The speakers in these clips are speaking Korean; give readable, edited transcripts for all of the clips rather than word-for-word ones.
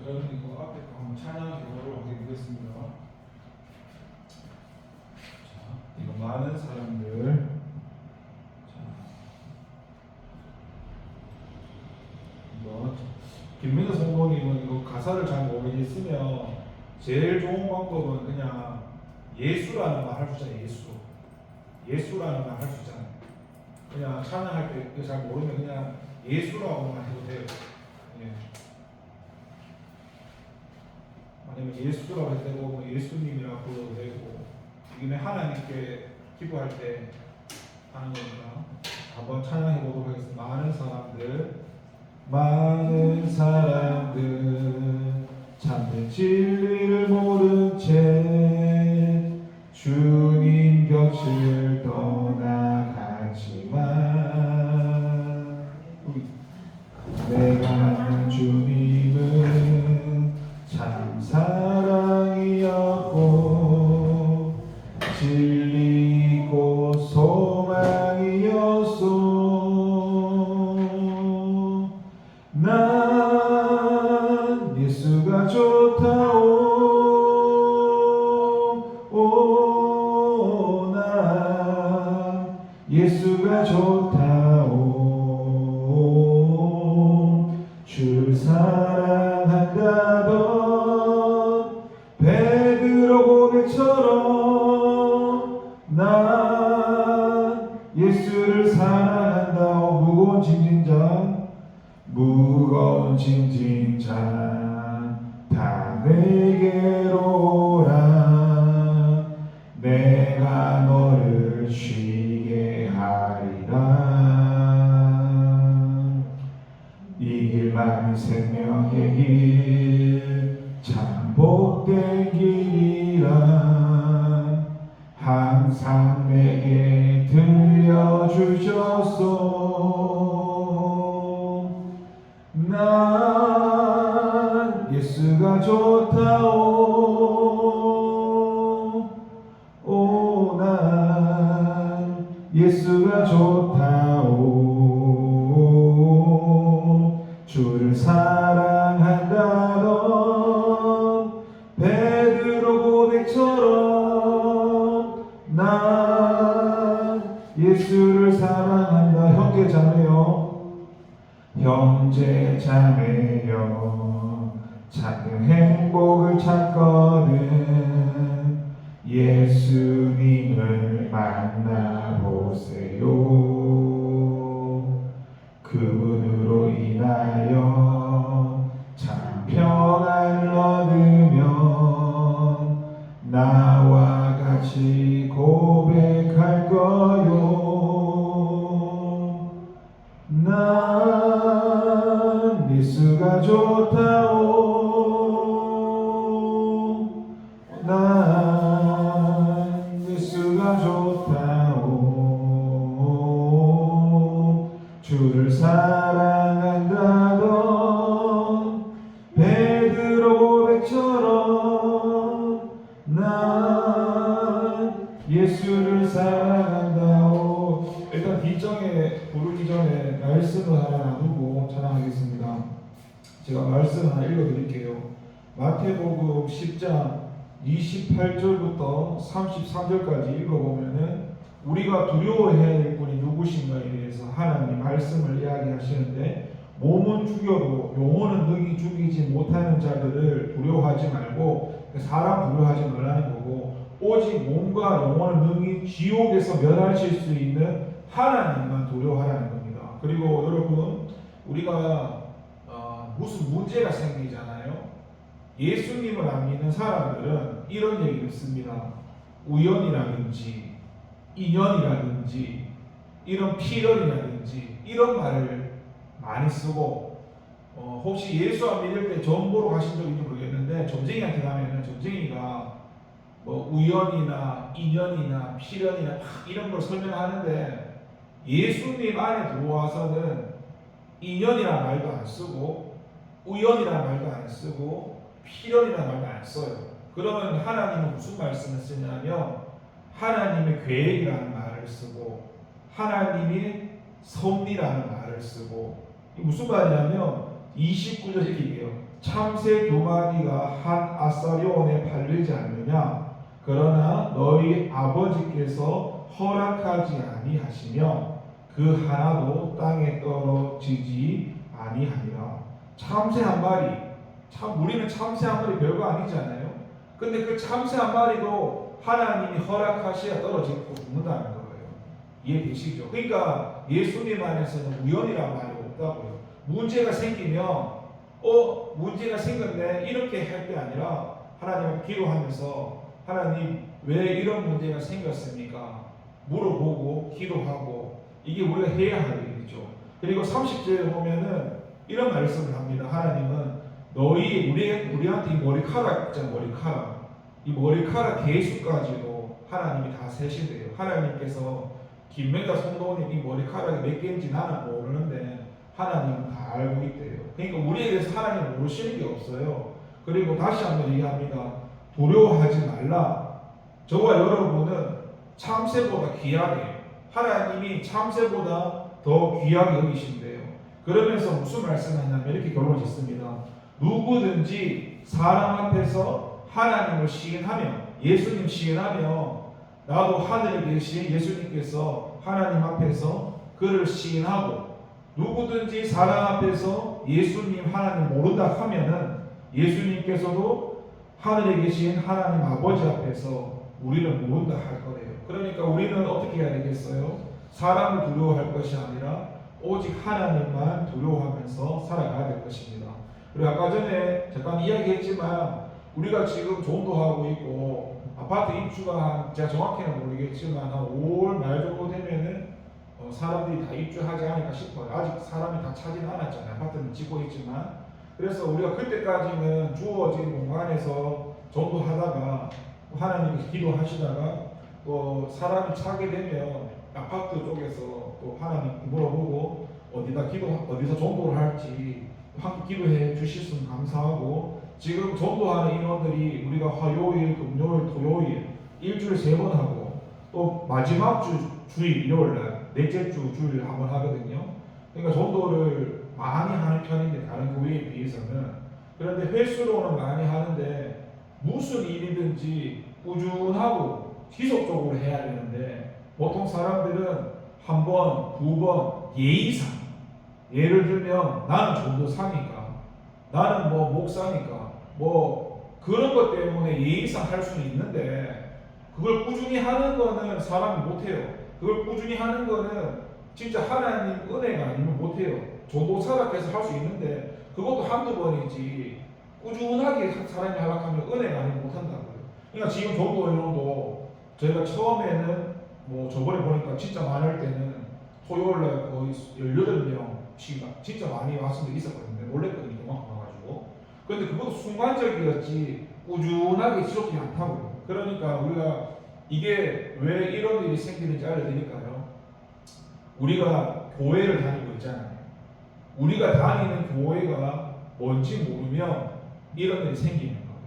여러분 이거 앞에 거 한번 찬양 기도를 하게 되겠습니다. 자, 이거 많은 사람들. 자, 이거 김민호 성도님은 이거 가사를 잘 모르겠으면 제일 좋은 방법은 그냥 예수라는 말 할 수 있잖아요. 예수라는 말 할 수 있잖아요. 그냥 찬양할 때 잘 모르면 그냥 예수라고만 해도 돼요. 예. 아니면 예수라고 해도 되고 뭐 예수님이라고 불러도 되고 이게 하나님께 기도할 때 하는 겁니다. 한번 찬양해 보도록 하겠습니다. 많은 사람들 참된 진리를 모른 채 주님 곁을 떠나갔지만 내가 아는 주님은 참 사랑이었고 진리고 소망이었소. 난 예수가 좋다오. 난 예수가 좋다오. 주 사랑한다던 베드로 고백처럼 난 예수를 사랑한다오. 무거운 짐진 다 내게로 오라. 내가 너를 쉬게 하리라. 이 길만이 생명의 길 참 복된 길이라 항상 내게 들려주셨소. 난 예수가 좋다오. 난 예수가 좋다오. 주를 사랑한다던 베드로 고백처럼 난 예수를 사랑한다. 형제 자매여 찾는 행복을 찾거든 예수님을 만나보세요. 그분으로 인하여 참 평안을 얻으면 나와 같이 고백할 거요. 난 예수가 좋다오. 난 예수가 좋다오. 주를 사랑한다던 베드로 고백처럼 난 예수를 사랑한다오. 일단 뒷정에 부르기 전에 말씀을 하나 나누고 찬양하겠습니다. 제가 말씀 하나 읽어드릴게요. 마태복음 10장 28절부터 33절까지 읽어보면은 우리가 두려워해야 될 분이 누구신가에 대해서 하나님 말씀을 이야기하시는데 몸은 죽여도 영혼은 능히 죽이지 못하는 자들을 두려워하지 말고 사람 두려워하지 말라는 거고 오직 몸과 영혼을 능히 지옥에서 멸하실 수 있는 하나님만 두려워하라는 겁니다. 그리고 여러분 우리가 무슨 문제가 생기잖아요. 예수님을 안 믿는 사람들은 이런 얘기를 씁니다. 우연이라든지 인연이라든지 이런 필연이라든지 이런 말을 많이 쓰고 혹시 예수 안 믿을 때 점 보러 가신 적 있는지 모르겠는데 점쟁이한테 가면은 점쟁이가 뭐 우연이나 인연이나 필연이나 이런 걸 설명하는데 예수님 안에 들어와서는 인연이라는 말도 안 쓰고 우연이라는 말도 안 쓰고 필연이라는 말도 안 써요. 그러면 하나님은 무슨 말씀을 쓰냐면 하나님의 계획이라는 말을 쓰고 하나님이 섭리라는 말을 쓰고, 무슨 말이냐면 29절 이렇게 해요. 참새 2마리가 한 아사리온에 팔리지 않느냐? 그러나 너희 아버지께서 허락하지 아니하시며 그 하나도 땅에 떨어지지 아니하니라. 참새 한 마리, 우리는 참새 한 마리 별거 아니잖아요. 근데 그 참새 한 마리도 하나님이 허락하셔야 떨어지고 죽는다는 거예요. 이해되시죠? 그러니까 예수님 안에서는 우연이란 말이 없다고요. 문제가 생기면 문제가 생겼네 이렇게 할 게 아니라 하나님을 기도하면서 하나님 왜 이런 문제가 생겼습니까? 물어보고 기도하고 이게 우리가 해야 할 일이죠. 그리고 30절에 보면은 이런 말씀을 합니다. 하나님은 우리한테 이 머리카락 있잖아요. 이 머리카락 개수까지도 하나님이 다 세신대요. 하나님께서 김명자 성도님 이 머리카락이 몇 개인지 나는 모르는데 하나님은 다 알고 있대요. 그러니까 우리에 대해서 하나님 모르시는 게 없어요. 그리고 다시 한번 얘기합니다. 두려워하지 말라. 저와 여러분은 참새보다 귀하대요. 하나님이 참새보다 더 귀하게 여기신대요. 그러면서 무슨 말씀하냐면 이렇게 결론 짓습니다. 누구든지 사람 앞에서 하나님을 시인하며 예수님 시인하며 나도 하늘에 계신 예수님께서 하나님 앞에서 그를 시인하고 누구든지 사람 앞에서 예수님 하나님 모른다 하면은 예수님께서도 하늘에 계신 하나님 아버지 앞에서 우리를 모른다 할 거예요. 그러니까 우리는 어떻게 해야 되겠어요? 사람을 두려워할 것이 아니라 오직 하나님만 두려워하면서 살아가야 될 것입니다. 그리고 아까 전에 잠깐 이야기했지만 우리가 지금 전도하고 있고 아파트 입주가 제가 정확히는 모르겠지만 한 5월 말 정도 되면은 사람들이 다 입주하지 않을까 싶어요. 아직 사람이 다 차지는 않았잖아요. 아파트는 짓고 있지만. 그래서 우리가 그때까지는 주어진 공간에서 전도하다가 하나님께 기도하시다가 또 사람이 차게 되면 아파트 쪽에서 또 하나님 물어보고 어디서 전도를 할지 함께 기도해 주실 수 있으면 감사하고, 지금 전도하는 인원들이 우리가 화요일, 금요일, 토요일 일주일에 3번 하고 또 마지막 주일 일요일날 넷째 주일 한번 하거든요. 그러니까 전도를 많이 하는 편인데 다른 교회에 비해서는. 그런데 횟수로는 많이 하는데 무슨 일이든지 꾸준하고 지속적으로 해야 되는데 보통 사람들은 한 번, 2번 예의상, 예를 들면 나는 전도사니까, 나는 뭐 목사니까 뭐 그런 것 때문에 예의상 할 수는 있는데 그걸 꾸준히 하는 거는 사람이 못해요. 그걸 꾸준히 하는 거는 진짜 하나님 은혜가 아니면 못해요. 전도사라 해서 할 수 있는데 그것도 한두 번이지 꾸준하게 사람이 하락하면 은혜가 아니면 못한다고요. 그러니까 지금 전도 인원도 저희가 처음에는 뭐 저번에 보니까 진짜 많을 때는 토요일날 거의 18명씩 진짜 많이 왔을 때 있었거든요. 놀랬거든요. 그만큼 와가지고. 근데 그것도 순간적이었지 꾸준하게 지속되지 않다고요. 그러니까 우리가 이게 왜 이런 일이 생기는지 알려드릴까요? 우리가 교회를 다니고 있잖아요. 우리가 다니는 교회가 뭔지 모르면 이런 일이 생기는 거예요.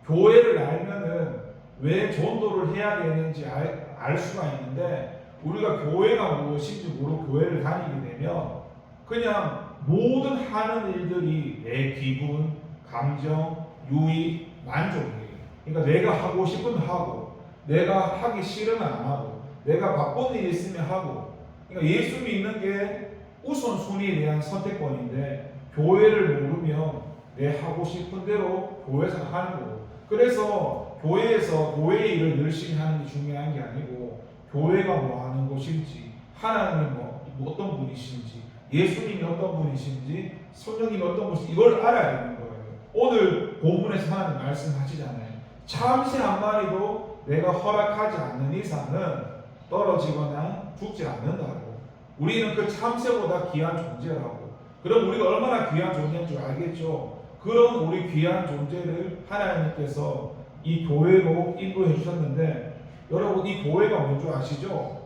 교회를 알면은 왜 전도를 해야 되는지 알 수가 있는데 우리가 교회가 무엇인지 모르고 교회를 다니게 되면 그냥 모든 하는 일들이 내 기분, 감정, 유익, 만족이에요. 그러니까 내가 하고 싶으면 하고 내가 하기 싫으면 안 하고 내가 바쁜 일이 있으면 하고. 그러니까 예수 믿는 게 우선순위에 대한 선택권인데 교회를 모르면 내 하고 싶은 대로 교회에서 하는 거고. 그래서 교회에서 교회의 일을 열심히 하는 게 중요한 게 아니고 교회가 뭐 하는 곳인지, 하나님이 뭐 어떤 분이신지, 예수님이 어떤 분이신지, 성령님이 어떤 분이신지 이걸 알아야 되는 거예요. 오늘 본문에서 하나님 말씀하시잖아요. 참새 한 마리도 내가 허락하지 않는 이상은 떨어지거나 죽지 않는다고. 우리는 그 참새보다 귀한 존재라고. 그럼 우리가 얼마나 귀한 존재인 줄 알겠죠? 그런 우리 귀한 존재를 하나님께서 이 교회로 인도해 주셨는데 여러분 이 교회가 뭔 줄 아시죠?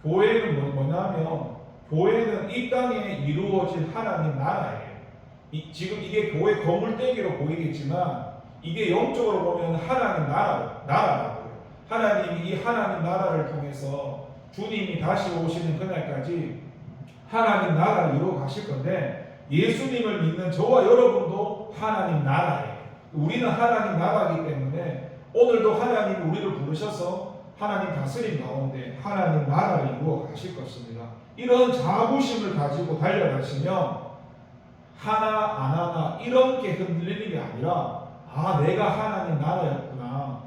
교회는 뭐냐면 교회는 이 땅에 이루어질 하나님 나라예요. 지금 이게 교회 건물대기로 보이겠지만 이게 영적으로 보면 하나님 나라라고요. 하나님이 이 하나님 나라를 통해서 주님이 다시 오시는 그날까지 하나님 나라를 이루어 가실 건데 예수님을 믿는 저와 여러분도 하나님 나라예요. 우리는 하나님 나라이기 때문에 오늘도 하나님 우리를 부르셔서 하나님 다스림 가운데 하나님 나라를 이루어 가실 것입니다. 이런 자부심을 가지고 달려가시면 하나 안 하나 이렇게 흔들리는 게 아니라 내가 하나님 나라였구나.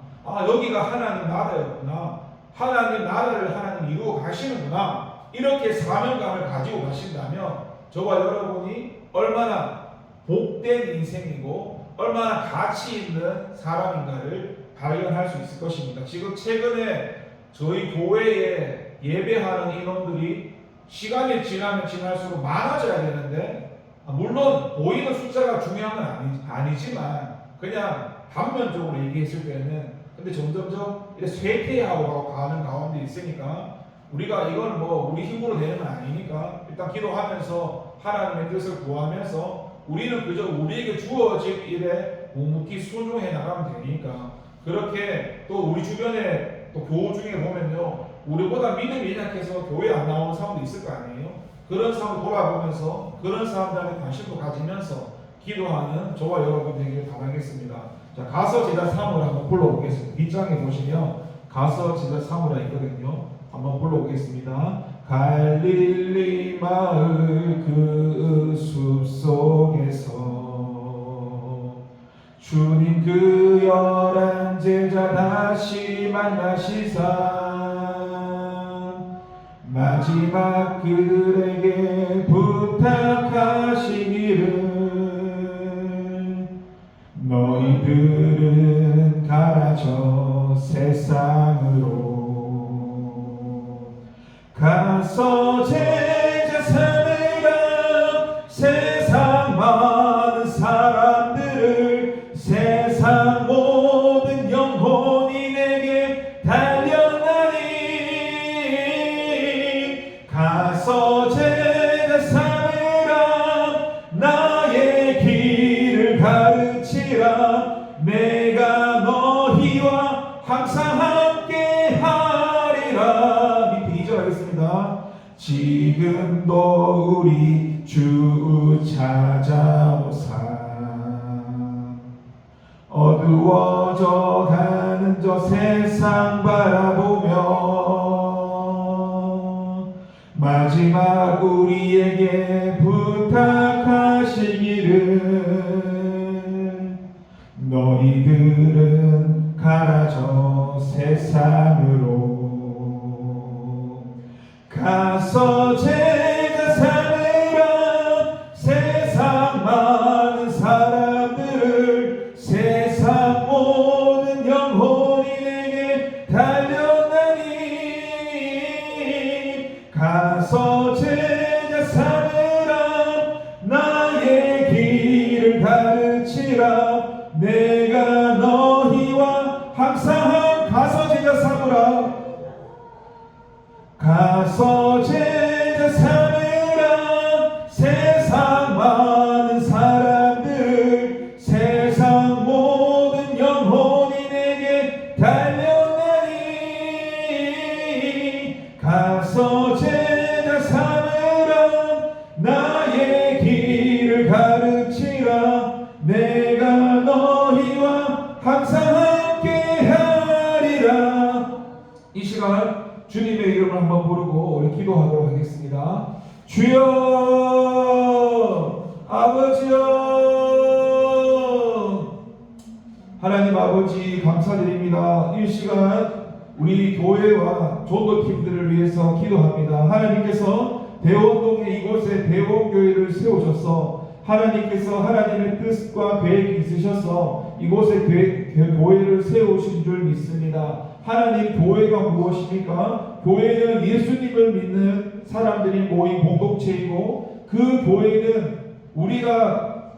여기가 하나님 나라였구나. 하나님 나라를 하나님 이루어 가시는구나. 이렇게 사명감을 가지고 가신다면 저와 여러분이 얼마나 복된 인생이고 얼마나 가치 있는 사람인가를 발견할 수 있을 것입니다. 지금 최근에 저희 교회에 예배하는 인원들이 시간이 지나면 지날수록 많아져야 되는데, 물론 보이는 숫자가 중요한 건 아니지만 그냥 단면적으로 얘기했을 때는 근데 점점점 이렇게 쇠퇴하고 가는 가운데 있으니까 우리가 이건 뭐 우리 힘으로 되는 건 아니니까 일단 기도하면서 하나님의 뜻을 구하면서 우리는 그저 우리에게 주어진 일에 묵묵히 순종해 나가면 되니까. 그렇게 또 우리 주변에 또 교우 중에 보면요, 우리보다 믿음이 약해서 교회 안 나오는 사람도 있을 거 아니에요. 그런 사람을 돌아보면서 그런 사람들한테 관심도 가지면서 기도하는 저와 여러분 되기를 바라겠습니다. 자, 가서 제자 사무라 한번 불러보겠습니다. 뒷장에 보시면 가서 제자 사무라 있거든요. 한번 불러보겠습니다. 갈릴리 마을 그 숲속에서 주님 그 11 제자 다시 만나시사 마지막 그들에게 부탁하시기를 너희들은 가라져 세상으로 가서 제자 삼으라 세상 많은 사람들을 세상 모든 영혼이 내게 달려나니 가서 제자 삼으라 나의 길을 가르치라 내가 너희와 항상 함께 하리라. 밑에 2절 하겠습니다. 지금도 우리 주 찾아오사 어두워져 가는 저 세상 바라보며 마지막 우리에게 부탁하시기를 너희들은 가라져 세상으로 가서 제자 삼으라 세상 많은 사람들을 세상 모든 영혼이 내게 달려나니 가서 제자 삼으라 나의 길을 가르치라 내가 너희와 항상 가서 제자 삼으라 가서 제자 삼으라 세상 많은 사람들 세상 모든 영혼이 내게 달려나니 가서 제자 삼으라 나의 길을 가르치라 내가 너희와 항상 함께 하리라. 이 시간 주님의 이름을 한번 부르고 우리 기도하도록 하겠습니다. 주여 아버지여 하나님 아버지 감사드립니다. 이 시간 우리 교회와 전도팀들을 위해서 기도합니다. 하나님께서 대원동에 이곳에 대원교회를 세우셔서 하나님께서 하나님의 뜻과 계획이 있으셔서 이곳에 교회를 세우신 줄 믿습니다. 하나님 교회가 무엇입니까? 교회는 예수님을 믿는 사람들이 모인 공동체이고 그 교회는 우리가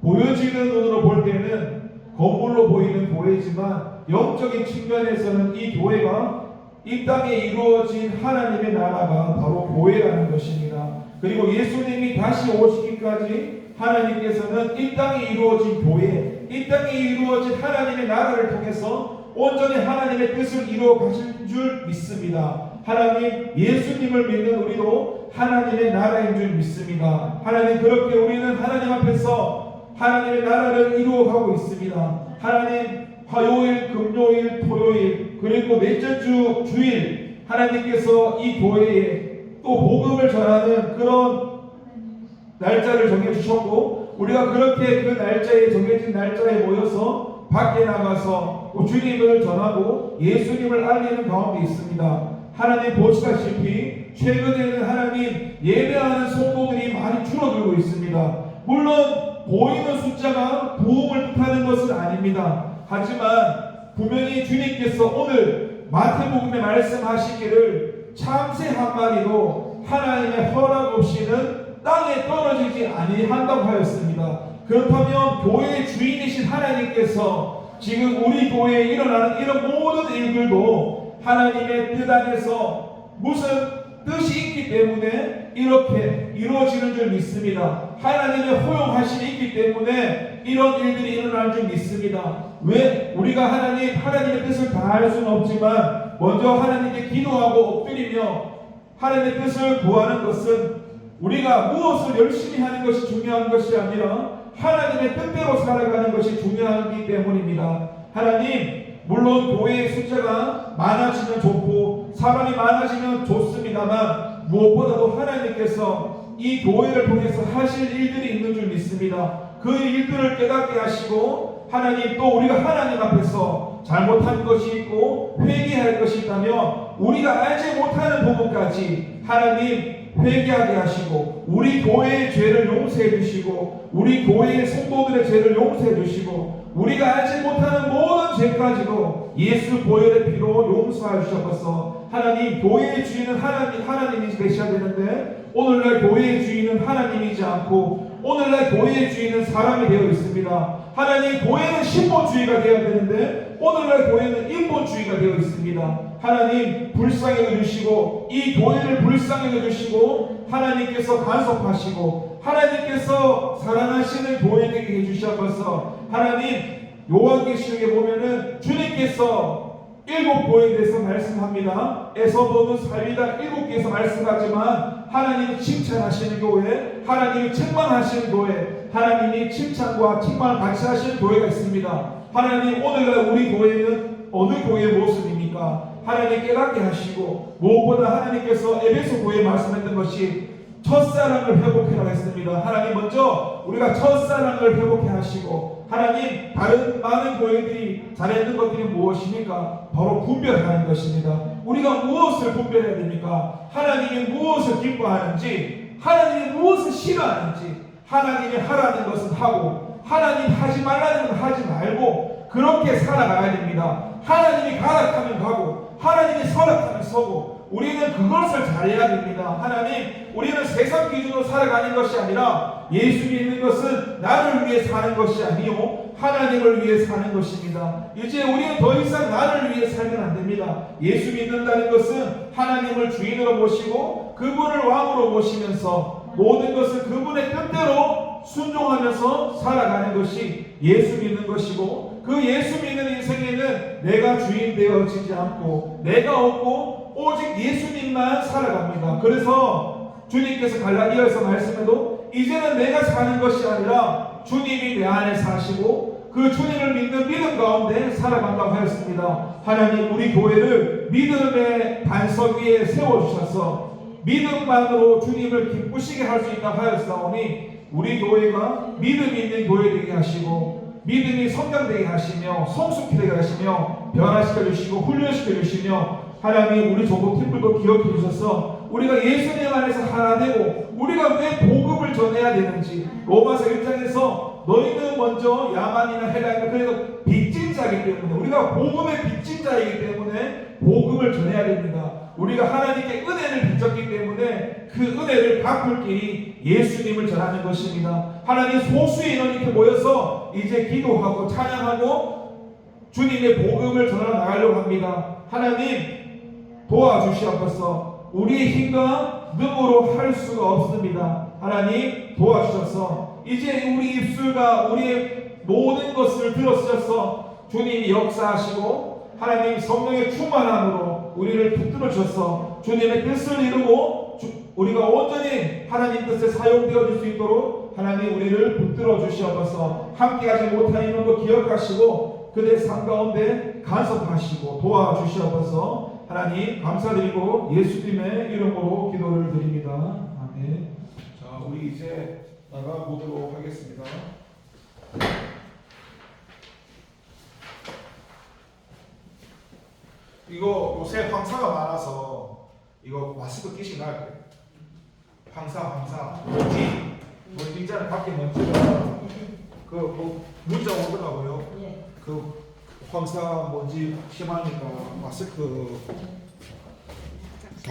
보여지는 눈으로 볼 때는 건물로 보이는 교회지만 영적인 측면에서는 이 교회가 이 땅에 이루어진 하나님의 나라가 바로 교회라는 것입니다. 그리고 예수님이 다시 오시기까지 하나님께서는 이 땅에 이루어진 교회, 이 땅에 이루어진 하나님의 나라를 통해서 온전히 하나님의 뜻을 이루어 가실 줄 믿습니다. 하나님 예수님을 믿는 우리도 하나님의 나라인 줄 믿습니다. 하나님 그렇게 우리는 하나님 앞에서 하나님의 나라를 이루어가고 있습니다. 하나님 화요일, 금요일, 토요일 그리고 넷째 주 주일 하나님께서 이 교회에 또 복음을 전하는 그런 날짜를 정해주셨고 우리가 그렇게 그 날짜에 정해진 날짜에 모여서 밖에 나가서 주님을 전하고 예수님을 알리는 가운데 있습니다. 하나님 보시다시피 최근에는 하나님 예배하는 성도들이 많이 줄어들고 있습니다. 물론 보이는 숫자가 부흥을 뜻하는 것은 아닙니다. 하지만 분명히 주님께서 오늘 마태복음에 말씀하시기를 참새 한 마리도 하나님의 허락 없이는 땅에 떨어지지 아니한다고 하였습니다. 그렇다면 교회의 주인이신 하나님께서 지금 우리 교회에 일어나는 이런 모든 일들도 하나님의 뜻 안에서 무슨 뜻이 있기 때문에 이렇게 이루어지는 줄 믿습니다. 하나님의 허용하심이 있기 때문에 이런 일들이 일어나는 줄 믿습니다. 왜? 우리가 하나님의 뜻을 다 할 수는 없지만 먼저 하나님께 기도하고 엎드리며 하나님의 뜻을 구하는 것은 우리가 무엇을 열심히 하는 것이 중요한 것이 아니라 하나님의 뜻대로 살아가는 것이 중요하기 때문입니다. 하나님 물론 교회의 숫자가 많아지면 좋고 사람이 많아지면 좋습니다만 무엇보다도 하나님께서 이 교회를 통해서 하실 일들이 있는 줄 믿습니다. 그 일들을 깨닫게 하시고 하나님 또 우리가 하나님 앞에서 잘못한 것이 있고 회개할 것이 있다면 우리가 알지 못하는 부분까지 하나님 회개하게 하시고 우리 교회의 죄를 용서해 주시고 우리 교회의 성도들의 죄를 용서해 주시고 우리가 알지 못하는 모든 죄까지도 예수 보혈의 피로 용서해 주셔서 하나님 교회의 주인은 하나님이 되셔야 되는데 오늘날 교회의 주인은 하나님이지 않고 오늘날 교회의 주인은 사람이 되어 있습니다. 하나님 교회는 신본주의가 되어야 되는데 오늘날 교회는 인본주의가 되어 있습니다. 하나님 불쌍히 여겨주시고 이 교회를 불쌍히 여겨주시고 하나님께서 간섭하시고 하나님께서 사랑하시는 교회 되게 해주셔서 하나님 요한계시록에 보면은 주님께서 7교회에 대해서 말씀합니다. 에서도는 살리다 7개에서 말씀하지만 하나님이 칭찬하시는 교회, 하나님이 책망하시는 교회, 하나님이 칭찬과 책망을 같이 하시는 교회가 있습니다. 하나님 오늘날 우리 교회는 어느 교회의 모습입니까? 하나님 깨닫게 하시고 무엇보다 하나님께서 에베소 교회에 말씀했던 것이 첫사랑을 회복해라 했습니다. 하나님 먼저 우리가 첫사랑을 회복해 하시고 하나님 다른 많은 교회들이 잘했는 것들이 무엇입니까? 바로 분별하는 것입니다. 우리가 무엇을 분별해야 됩니까? 하나님이 무엇을 기뻐하는지 하나님이 무엇을 싫어하는지 하나님이 하라는 것은 하고 하나님 하지 말라는 건 하지 말고 그렇게 살아가야 됩니다. 하나님이 가락하면 가고 하나님이 서락하면 서고 우리는 그것을 잘해야 됩니다. 하나님 우리는 세상 기준으로 살아가는 것이 아니라 예수 믿는 것은 나를 위해 사는 것이 아니요 하나님을 위해 사는 것입니다. 이제 우리는 더 이상 나를 위해 살면 안 됩니다. 예수 믿는다는 것은 하나님을 주인으로 모시고 그분을 왕으로 모시면서 모든 것을 그분의 뜻대로 순종하면서 살아가는 것이 예수 믿는 것이고 그 예수 믿는 인생에는 내가 주인 되어지지 않고 내가 없고 오직 예수님만 살아갑니다. 그래서 주님께서 갈라디아에서 말씀해도 이제는 내가 사는 것이 아니라 주님이 내 안에 사시고 그 주님을 믿는 믿음 가운데 살아간다고 하였습니다. 하나님 우리 교회를 믿음의 반석 위에 세워주셔서 믿음만으로 주님을 기쁘시게 할 수 있다고 하였사오니 우리 교회가 믿음 있는 교회 되게 하시고 믿음이 성장되게 하시며 성숙히 되게 하시며 변화시켜 주시고 훈련시켜 주시며 하나님 우리 종국 팀들도 기억해 주셔서 우리가 예수님 안에서 하나 되고 우리가 왜 복음을 전해야 되는지 로마서 1장에서 너희는 먼저 야만이나 헬라이나 그래도 빚진 자이기 때문에 우리가 복음의 빚진 자이기 때문에 복음을 전해야 됩니다. 우리가 하나님께 은혜를 빚졌기 때문에 그 은혜를 갚을 길이 예수님을 전하는 것입니다. 하나님 소수의 인원이 이렇게 모여서 이제 기도하고 찬양하고 주님의 복음을 전하러 나가려고 합니다. 하나님 도와주시옵소서. 우리의 힘과 능으로 할 수가 없습니다. 하나님 도와주셔서 이제 우리 입술과 우리의 모든 것을 들어주셔서 주님이 역사하시고 하나님 성령의 충만함으로 우리를 붙들어 주셔서 주님의 뜻을 이루고 우리가 온전히 하나님 뜻에 사용되어질 수 있도록 하나님 우리를 붙들어 주시옵소서. 함께하지 못한 인원도 기억하시고 그들의 삶 가운데 간섭하시고 도와주시옵소서. 하나님 감사드리고 예수님의 이름으로 기도를 드립니다. 아멘. 자, 우리 이제 나가보도록 하겠습니다. 이거 요새 황사가 많아서 이거 마스크 끼시면 나을 거예요. 황사 먼지 있잖아요. 밖에 먼지가 뭐 문자 오더라고요. 그 황사 먼지 심하니까 마스크